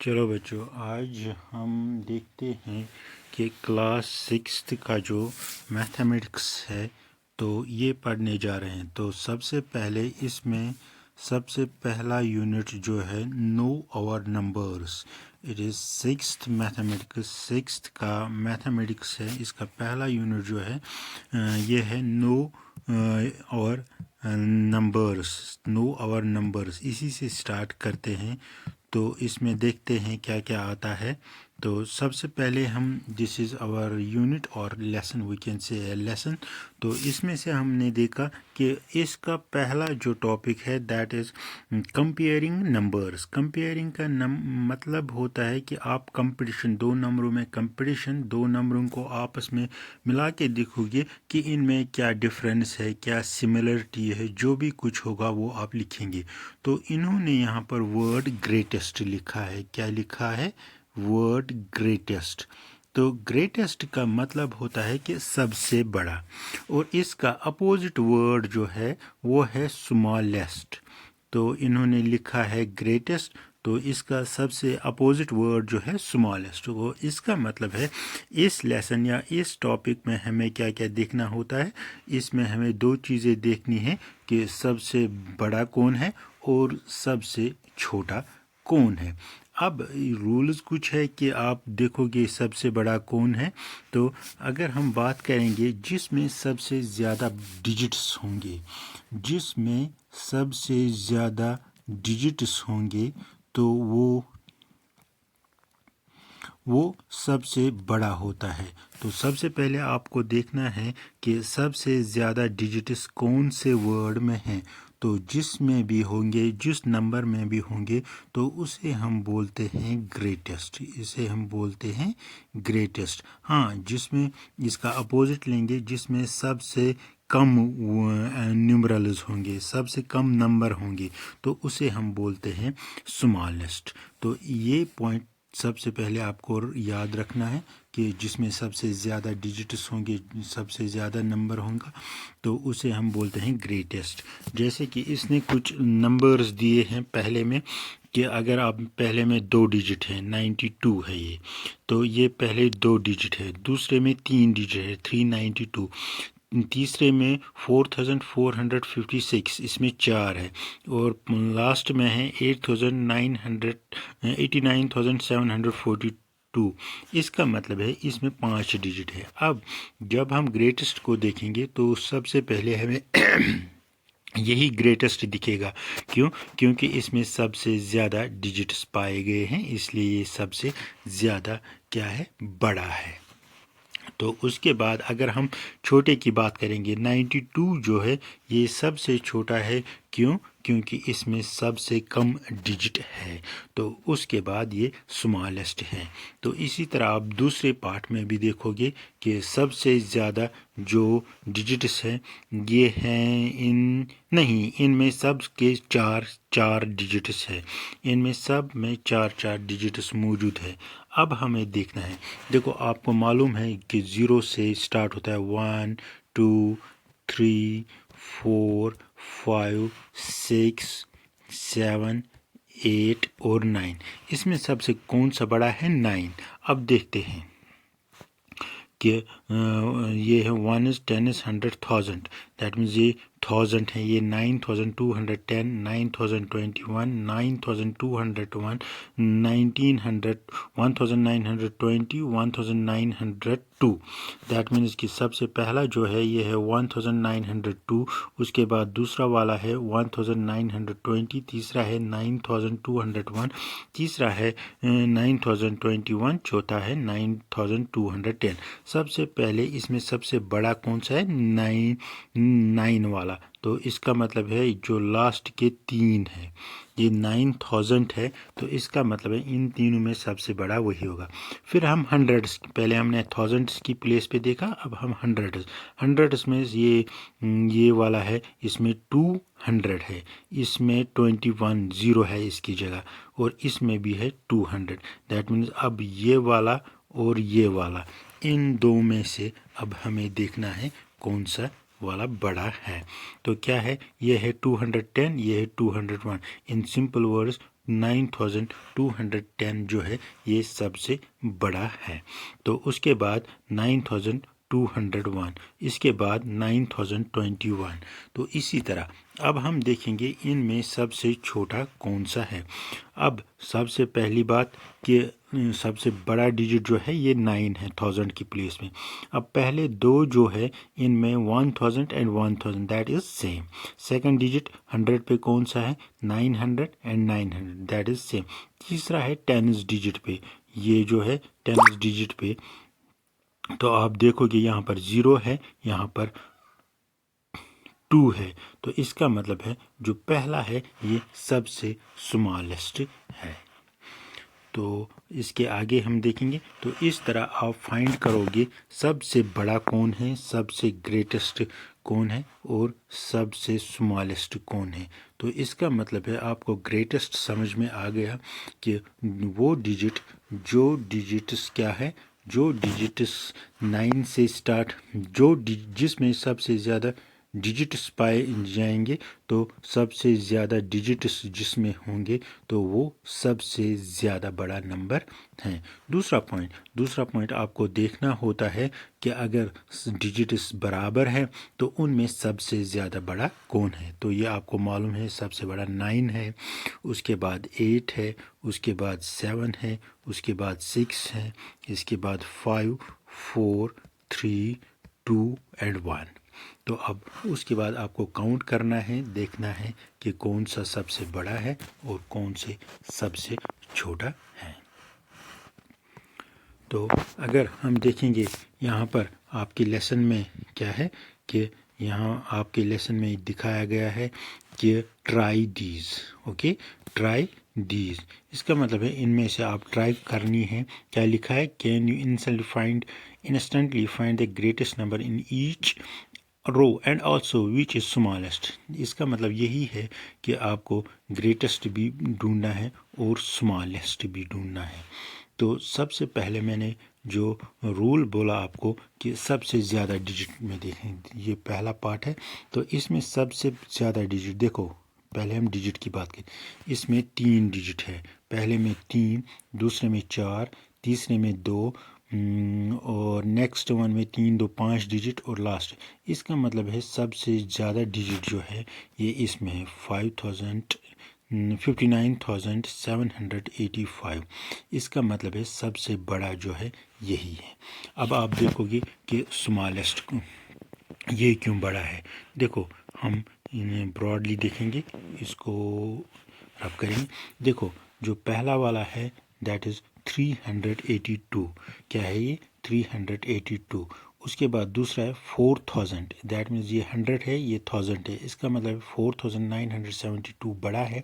چلو بچوں، آج ہم دیکھتے ہیں کہ کلاس 6 کا جو میتھمیٹکس ہے تو یہ پڑھنے جا رہے ہیں۔ تو سب سے پہلے اس میں سب سے پہلا یونٹ جو ہے نو اور numbers, it is 6th mathematics, 6th کا میتھمیٹکس ہے۔ اس کا پہلا یونٹ جو ہے یہ ہے نو اور نمبرز، نو اور نمبرز، اسی سے سٹارٹ کرتے ہیں۔ تو اس میں دیکھتے ہیں کیا کیا آتا ہے۔ تو سب سے پہلے ہم دس از آور یونٹ اور lesson, we can say lesson. تو اس میں سے ہم نے دیکھا کہ اس کا پہلا جو ٹاپک ہے that is comparing numbers. Comparing کا مطلب ہوتا ہے کہ آپ کمپٹیشن، دو نمبروں میں کمپٹیشن، دو نمبروں کو آپس میں ملا کے دیکھو گے کہ ان میں کیا ڈفرینس ہے، کیا سملرٹی ہے، جو بھی کچھ ہوگا وہ آپ لکھیں گے۔ تو انہوں نے یہاں پر ورڈ گریٹسٹ لکھا ہے۔ کیا لکھا ہے؟ Word greatest. تو گریٹسٹ کا مطلب ہوتا ہے کہ سب سے بڑا، اور اس کا اپوزٹ ورڈ جو ہے وہ ہے اسمالسٹ۔ تو انہوں نے لکھا ہے گریٹسٹ، تو اس کا سب سے اپوزٹ ورڈ جو ہے اسمالسٹ۔ وہ اس کا مطلب ہے اس لیسن یا اس ٹاپک میں ہمیں کیا کیا دیکھنا ہوتا ہے۔ اس میں ہمیں دو چیزیں دیکھنی ہیں کہ سب سے بڑا کون ہے اور سب سے چھوٹا کون ہے۔ اب رولز کچھ ہے کہ آپ دیکھو گے سب سے بڑا کون ہے۔ تو اگر ہم بات کریں گے جس میں سب سے زیادہ ڈیجٹس ہوں گے، جس میں سب سے زیادہ ڈیجٹس ہوں گے تو وہ سب سے بڑا ہوتا ہے۔ تو سب سے پہلے آپ کو دیکھنا ہے کہ سب سے زیادہ ڈیجٹس کون سے ورڈ میں ہیں۔ تو جس میں بھی ہوں گے، جس نمبر میں بھی ہوں گے تو اسے ہم بولتے ہیں گریٹسٹ، اسے ہم بولتے ہیں گریٹسٹ۔ ہاں، جس میں اس کا اپوزٹ لیں گے، جس میں سب سے کم نیومرلز ہوں گے، سب سے کم نمبر ہوں گے تو اسے ہم بولتے ہیں اسمالسٹ۔ تو یہ پوائنٹ سب سے پہلے آپ کو یاد رکھنا ہے کہ جس میں سب سے زیادہ ڈیجٹس ہوں گے، سب سے زیادہ نمبر ہوں گا تو اسے ہم بولتے ہیں گریٹسٹ۔ جیسے کہ اس نے کچھ نمبرز دیے ہیں پہلے میں کہ اگر آپ پہلے میں 2 ڈیجٹ ہے، 92 ہے یہ، تو یہ پہلے 2 ڈیجٹ ہے۔ دوسرے میں 3 ڈیجٹ ہے، 392۔ تیسرے میں 4456، اس میں 4 ہے، اور لاسٹ میں ہے 89,742۔ اس کا مطلب ہے اس میں 5 ڈیجٹ ہے۔ اب جب ہم گریٹسٹ کو دیکھیں گے تو سب سے پہلے ہمیں یہی گریٹسٹ دکھے گا۔ کیوں؟ کیونکہ اس میں سب سے زیادہ ڈیجٹس پائے گئے ہیں، اس لیے یہ سب سے زیادہ کیا ہے؟ بڑا ہے۔ تو اس کے بعد اگر ہم چھوٹے کی بات کریں گے، 92 جو ہے یہ سب سے چھوٹا ہے۔ کیوں؟ کیونکہ اس میں سب سے کم ڈیجٹ ہے، تو اس کے بعد یہ اسمالسٹ ہے۔ تو اسی طرح آپ دوسرے پارٹ میں بھی دیکھو گے کہ سب سے زیادہ جو ڈیجٹس ہیں یہ ہیں ان میں سب کے 4 ڈیجٹس ہے، ان میں سب میں 4 ڈیجٹس موجود ہے۔ اب ہمیں دیکھنا ہے، دیکھو آپ کو معلوم ہے کہ 0 سے سٹارٹ ہوتا ہے، 1 2 3 4 5 6 7 8 اور 9۔ اس میں سب سے کون سا بڑا ہے؟ 9۔ اب دیکھتے ہیں کہ یہ ہے 1 is 10 is 100 1000، دیٹ مینس یہ 1000 ہے، یہ 9210، 9021، 9201، 1900، 1920، 1902۔ دیٹ مینس کہ سب سے پہلا جو ہے یہ ہے 1902، اس کے بعد دوسرا والا ہے 1920، تیسرا ہے 9201، تیسرا ہے 9021، چوتھا ہے 9210۔ سب سے پہلے اس میں سب سے بڑا کون سا ہے؟ 9 والا۔ تو اس کا مطلب ہے جو لاسٹ کے 3 ہے، یہ 9000 ہے، تو اس کا مطلب ہے ان تینوں میں سب سے بڑا وہی ہوگا۔ پھر ہم 100، پہلے ہم نے 1000 کی پلیس پہ دیکھا، اب ہم 100 میں یہ والا ہے، اس میں 200 ہے، اس میں 21 0 ہے اس کی جگہ، اور اس میں بھی ہے 200۔ دیٹ مینس اب یہ والا اور یہ والا، ان دو میں سے اب ہمیں دیکھنا ہے کون سا والا بڑا ہے. تو کیا ہے؟ یہ ہے 210، یہ ہے 201. ان سمپل ورڈز 9210 جو ہے یہ سب سے بڑا ہے. تو اس کے بعد 9201، اس کے بعد 9021. تو اسی طرح اب ہم دیکھیں گے ان میں سب سے چھوٹا کون سا ہے. اب سب سے پہلی بات کہ سب سے بڑا ڈیجٹ جو ہے یہ 9 ہے 1000 کی پلیس میں. اب پہلے دو جو ہے ان میں 1000 and 1000 that is same. Second digit 100 پہ کون سا ہے؟ 900 اینڈ 900 دیٹ از سیم. تیسرا ہے 10 ڈیجٹ پہ، یہ جو ہے 10 ڈیجٹ پہ. تو آپ دیکھو گے یہاں پر 0 ہے، یہاں پر 2 ہے. تو اس کا مطلب ہے جو پہلا ہے یہ سب سے اسمالسٹ ہے. تو اس کے آگے ہم دیکھیں گے. تو اس طرح آپ فائنڈ کرو گے سب سے بڑا کون ہے، سب سے گریٹسٹ کون ہے، اور سب سے اسمالسٹ کون ہے. تو اس کا مطلب ہے آپ کو گریٹسٹ سمجھ میں آ گیا کہ وہ ڈیجٹ جو ڈیجٹس کیا ہے، جو ڈیجٹس 9 سے اسٹارٹ، جس میں سب سے زیادہ ڈیجٹس پائے جائیں گے. تو سب سے زیادہ ڈیجٹس جس میں ہوں گے تو وہ سب سے زیادہ بڑا نمبر ہیں. دوسرا پوائنٹ آپ کو دیکھنا ہوتا ہے کہ اگر ڈیجٹس برابر ہے تو ان میں سب سے زیادہ بڑا کون ہے. تو یہ آپ کو معلوم ہے سب سے بڑا 9 ہے، اس کے بعد 8 ہے، اس کے بعد 7 ہے، اس کے بعد 6 ہے، اس کے بعد 5 4 3 2 اینڈ 1. تو اب اس کے بعد آپ کو کاؤنٹ کرنا ہے، دیکھنا ہے کہ کون سا سب سے بڑا ہے اور کون سے سب سے چھوٹا ہے. تو اگر ہم دیکھیں گے یہاں پر آپ کے لیسن میں کیا ہے کہ یہاں آپ کے لیسن میں دکھایا گیا ہے کہ try these. Okay, try these اس کا مطلب ہے ان میں سے آپ ٹرائی کرنی ہے. کیا لکھا ہے؟ Can you instantly find the greatest number in each row and also which is smallest. اس کا مطلب یہی ہے کہ آپ کو گریٹسٹ بھی ڈھونڈنا ہے اور اسمالسٹ بھی ڈھونڈنا ہے. تو سب سے پہلے میں نے جو رول بولا آپ کو کہ سب سے زیادہ ڈیجٹ میں دیکھیں، یہ پہلا پارٹ ہے. تو اس میں سب سے زیادہ ڈیجٹ دیکھو، پہلے ہم ڈیجٹ کی بات کریں. اس میں 3 ڈیجٹ ہے، پہلے میں 3، دوسرے میں 4، تیسرے میں 2، اور نیکسٹ ون میں 3 2 5 ڈیجٹ اور لاسٹ. اس کا مطلب ہے سب سے زیادہ ڈیجٹ جو ہے یہ اس میں ہے 59,785. اس کا مطلب ہے سب سے بڑا جو ہے یہی ہے. اب آپ دیکھو گے کہ اسمالسٹ یہ کیوں بڑا ہے. دیکھو ہم براڈلی دیکھیں گے، اس کو رب کریں گے. دیکھو جو پہلا والا ہے دیٹ از 382. کیا ہے یہ؟ 382. اس کے بعد دوسرا ہے 4000، دیٹ مینس یہ 100 ہے، یہ 1000 ہے. اس کا مطلب 4972 بڑا ہے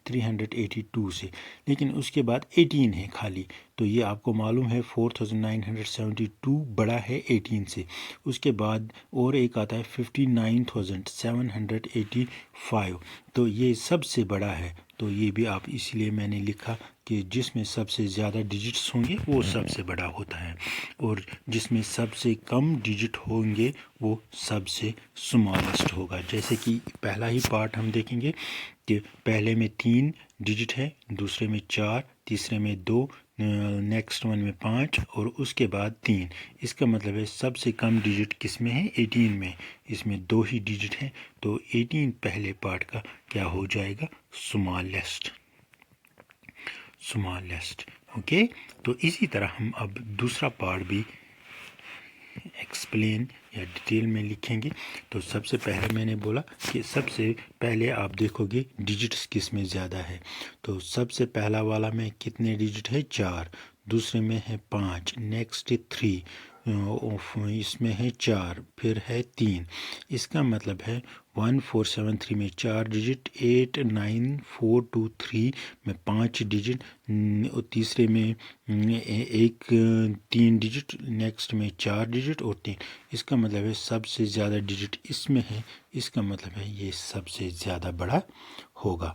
382 سے. لیکن اس کے بعد 18 ہے خالی. تو یہ آپ کو معلوم ہے 4972 بڑا ہے 18 سے. اس کے بعد اور ایک آتا ہے 59,785. تو یہ سب سے بڑا ہے. تو یہ بھی آپ اس لیے میں نے لکھا کہ جس میں سب سے زیادہ ڈیجٹس ہوں گے وہ سب سے بڑا ہوتا ہے، اور جس میں سب سے کم ڈیجٹ ہوں گے وہ سب سے اسمالسٹ ہوگا. جیسے کہ پہلا ہی پارٹ ہم دیکھیں گے کہ پہلے میں 3 ڈیجٹ ہے، دوسرے میں 4، تیسرے میں 2، نیکسٹ ون میں 5 اور اس کے بعد 3. اس کا مطلب ہے سب سے کم ڈیجٹ کس میں ہے؟ 18 میں. اس میں 2 ہی ڈیجٹ ہیں. تو 18 پہلے پارٹ کا کیا ہو جائے گا؟ اسمالسٹ. اوکے. تو اسی طرح ہم اب دوسرا پارٹ بھی ایکسپلین یا ڈیٹیل میں لکھیں گے. تو سب سے پہلے میں نے بولا کہ سب سے پہلے آپ دیکھو گے ڈیجٹس کس میں زیادہ ہے. تو سب سے پہلا والا میں کتنے ڈیجٹ ہے؟ 4. دوسرے میں ہے 5، نیکسٹ 3، اس میں ہے 4، پھر ہے 3. اس کا مطلب ہے 1473 میں 4 ڈیجٹ، 89423 میں 5 ڈیجٹ، اور تیسرے میں 3 ڈیجٹ، نیکسٹ میں 4 ڈیجٹ اور 3. اس کا مطلب ہے سب سے زیادہ ڈیجٹ اس میں ہے. اس کا مطلب ہے یہ سب سے زیادہ بڑا ہوگا.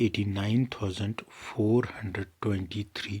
89,423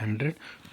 100,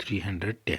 310।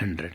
100।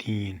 3,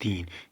3।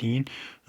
3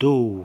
2,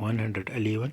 111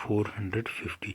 450।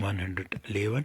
111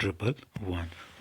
111।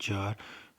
4,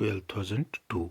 12,002।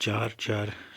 4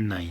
9,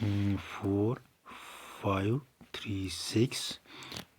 4 5 3 6,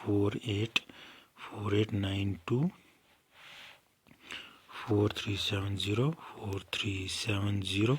48 4892 4370 4370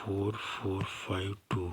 4452।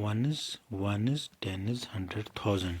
1 is 10 is 100,000,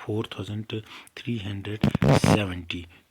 4,370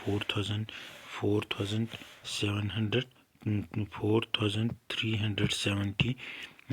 4,370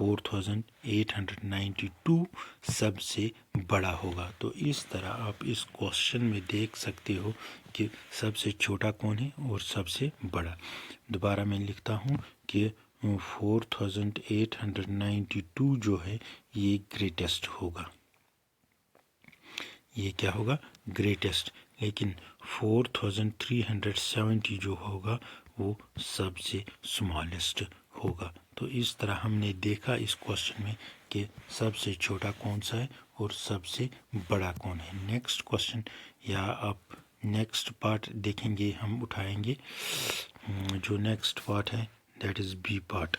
4892 سب سے بڑا ہوگا. تو اس طرح آپ اس کوشچن میں دیکھ سکتے ہو کہ سب سے چھوٹا کون ہے اور سب سے بڑا. دوبارہ میں لکھتا ہوں کہ 4892 جو ہے یہ گریٹسٹ ہوگا. یہ کیا ہوگا؟ گریٹسٹ. لیکن 4370 جو ہوگا وہ سب سے اسمالسٹ ہوگا. تو اس طرح ہم نے دیکھا اس کوشچن میں کہ سب سے چھوٹا کون سا ہے اور سب سے بڑا کون ہے. نیکسٹ کوشچن یا آپ نیکسٹ پارٹ دیکھیں گے، ہم اٹھائیں گے جو نیکسٹ پارٹ ہے that is B part.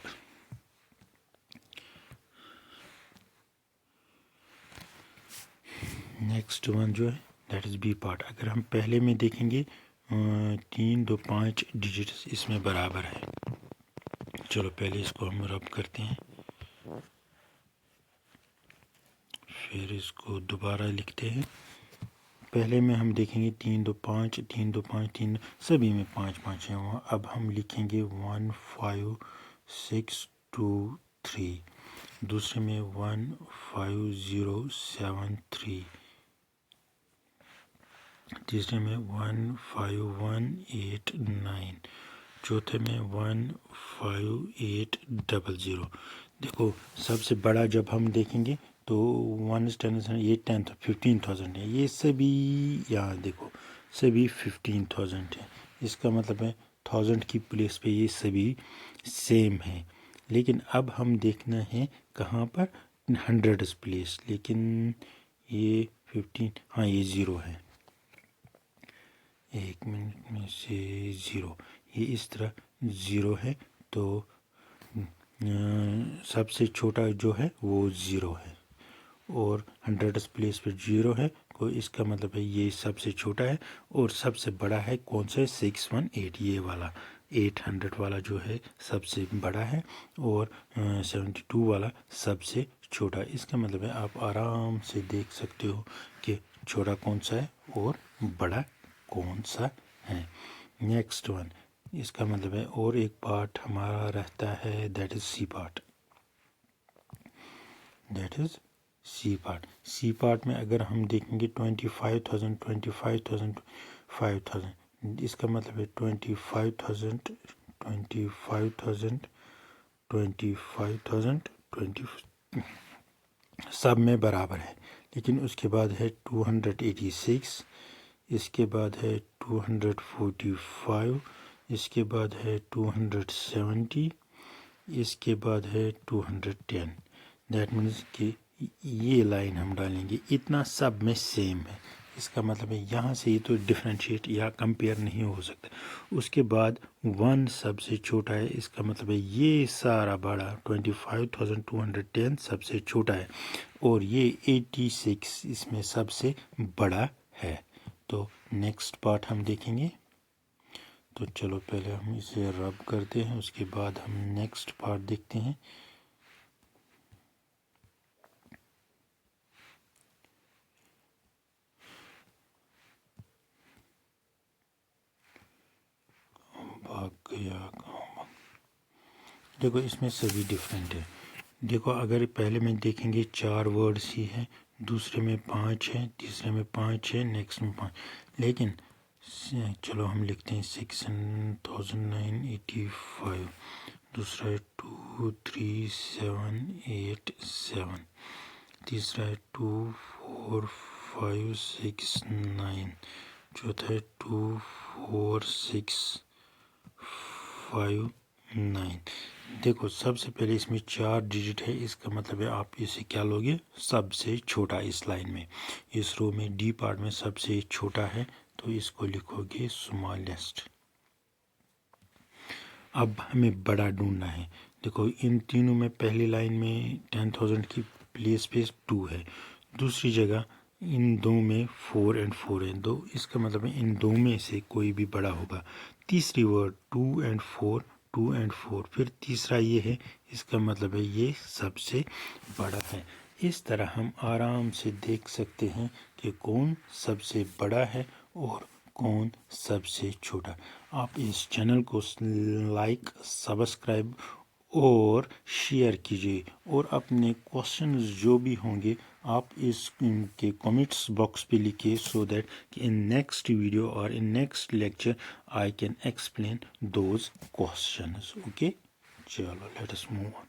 Next one جو ہے دیٹ از بی پارٹ. اگر ہم پہلے میں دیکھیں گے 3 2 5 ڈیجٹس اس میں برابر ہے. چلو پہلے اس کو ہم رب کرتے ہیں، پھر اس کو دوبارہ لکھتے ہیں. پہلے میں ہم دیکھیں گے 3 2 5 3 2 5 3 سبھی میں 5 5 ہیں. اب ہم لکھیں گے 1 5 6 2 3. دوسرے میں 1 5 0 7 3. تیسرے میں 1 5 1 8 9. چوتھے میں 1 5 8 0 0. دیکھو سب سے بڑا جب ہم دیکھیں گے تو 1 8 10 15,000 ہے. یہ سبھی یہاں دیکھو سبھی 15,000 ہے. اس کا مطلب ہے 1000 کی پلیس پہ یہ سبھی سیم ہیں. لیکن اب ہم دیکھنا ہے کہاں پر 100 پلیس. لیکن یہ 15 ہاں یہ 0 ہے. ایک منٹ میں سے 0 یہ اس طرح 0 ہے. تو سب سے چھوٹا جو ہے وہ 0 ہے اور 100 پلیس پہ 0 ہے. کو اس کا مطلب ہے یہ سب سے چھوٹا ہے. اور سب سے بڑا ہے کون سا ہے؟ 618 یہ والا 800 والا جو ہے سب سے بڑا ہے اور 72 والا سب سے چھوٹا. اس کا مطلب ہے آپ آرام سے دیکھ سکتے ہو کہ چھوٹا کون سا ہے اور بڑا کون سا ہے. نیکسٹ ون اس کا مطلب ہے اور ایک پارٹ ہمارا رہتا ہے that is C part. That is C part. C part میں اگر ہم دیکھیں گے 25,000 25,000 5,000. اس کا مطلب ہے 25,000 25,000 25,000 سب میں برابر ہے. لیکن اس کے بعد ہے 286. اس کے بعد ہے 245. اس کے بعد ہے 270. اس کے بعد ہے 210. دیٹ مینس کہ یہ لائن ہم ڈالیں گے اتنا سب میں سیم ہے. اس کا مطلب ہے یہاں سے یہ تو ڈفرینشیٹ یا کمپیئر نہیں ہو سکتا. اس کے بعد 1 سب سے چھوٹا ہے. اس کا مطلب ہے یہ سارا بڑا 25,210 سب سے چھوٹا ہے اور یہ 86 اس میں سب سے بڑا ہے. تو نیکسٹ پارٹ ہم دیکھیں گے. تو چلو پہلے ہم اسے رب کرتے ہیں، اس کے بعد ہم نیکسٹ پارٹ دیکھتے ہیں. دیکھو اس میں سبھی ڈفرینٹ ہے. دیکھو اگر پہلے میں دیکھیں گے 4 ورڈس ہی ہے، دوسرے میں 5 ہے، تیسرے میں 5 ہے، نیکسٹ میں 5. لیکن چلو ہم لکھتے ہیں 6,985. دوسرا ہے 2,3,7,8,7. تیسرا ہے 2,4,5,6,9. چوتھا ہے 2,4,6,5,9. دیکھو سب سے پہلے اس میں 4 ڈیجٹ ہے. اس کا مطلب ہے آپ اسے کیا لوگے؟ سب سے چھوٹا. اس لائن میں اس رو میں ڈی پارٹ میں سب سے چھوٹا ہے تو اس کو لکھو گے اسمالسٹ. اب ہمیں بڑا ڈھونڈنا ہے. دیکھو ان تینوں میں پہلی لائن میں 10,000 کی پلیس پہ 2 ہے. دوسری جگہ ان دو میں 4 اور 4 ہیں. اس کا مطلب ہے ان دو میں سے کوئی بھی بڑا ہوگا. تیسری ورڈ 2 اور 4 2 اور 4 پھر تیسرا یہ ہے. اس کا مطلب ہے یہ سب سے بڑا ہے. اس طرح ہم آرام سے دیکھ سکتے ہیں کہ کون سب سے بڑا ہے اور کون سب سے چھوٹا. آپ اس چینل کو لائک سبسکرائب اور شیئر کیجیے، اور اپنے کوشچنز جو بھی ہوں گے آپ اس کے کمنٹس باکس پہ لکھیے، so that in next video اور in next lecture I can explain those questions. Okay, چلو لیٹ اس موو آن.